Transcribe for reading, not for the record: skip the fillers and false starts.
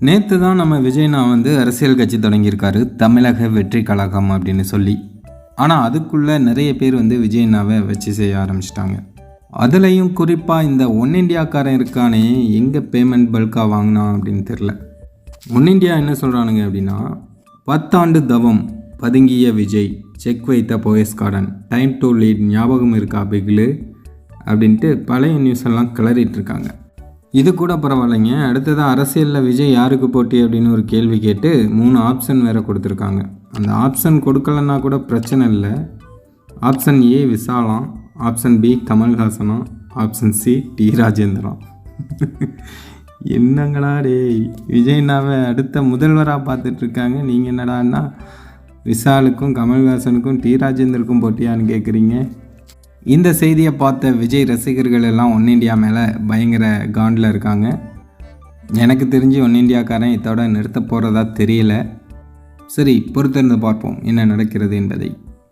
நேற்று தான் நம்ம விஜய்னா அரசியல் கட்சி தொடங்கியிருக்காரு, தமிழக வெற்றி கழகம் அப்படின்னு சொல்லி. ஆனால் அதுக்குள்ளே நிறைய பேர் விஜய்னாவை வச்சு செய்ய ஆரம்பிச்சிட்டாங்க. அதுலேயும் குறிப்பாக இந்த ஒன் இண்டியாக்காரன் இருக்கானே, எங்கே பேமெண்ட் பல்காக வாங்கினா அப்படின்னு தெரில. ஒன் இண்டியா என்ன சொல்கிறானுங்க அப்படின்னா, 10 ஆண்டு தவம் பதுங்கிய விஜய், செக் வைத்த Poes garden, time to lead ஞாபகம் இருக்கா பிகிலு அப்படின்ட்டு பழைய நியூஸ் எல்லாம் கிளறிட்டு இருக்காங்க. இது கூட பரவாயில்லைங்க. அடுத்ததாக அரசியலில் விஜய் யாருக்கு போட்டி அப்படின்னு ஒரு கேள்வி கேட்டு 3 ஆப்ஷன் வேறு கொடுத்துருக்காங்க. அந்த ஆப்ஷன் கொடுக்கலன்னா கூட பிரச்சனை இல்லை. ஆப்ஷன் ஏ விசாலாம், ஆப்ஷன் பி கமல்ஹாசனா, ஆப்ஷன் சி டி ராஜேந்திரா. என்னங்கடா டேய், விஜய்னாவை அடுத்த முதல்வராக பார்த்துட்ருக்காங்க. நீங்கள் என்னடான்னா விசாலுக்கும் கமல்ஹாசனுக்கும் டி ராஜேந்தருக்கும் போட்டியான்னு கேட்குறீங்க. இந்த செய்தியை பார்த்த விஜய் ரசிகர்கள் எல்லாம் ஒன் இண்டியா மேலே பயங்கர காண்டில் இருக்காங்க. எனக்கு தெரிஞ்சு ஒன் இண்டியாக்காரன் இதோட நிறுத்த போகிறதா தெரியல. சரி, பொறுத்திருந்து பார்ப்போம் என்ன நடக்கிறது என்பதை.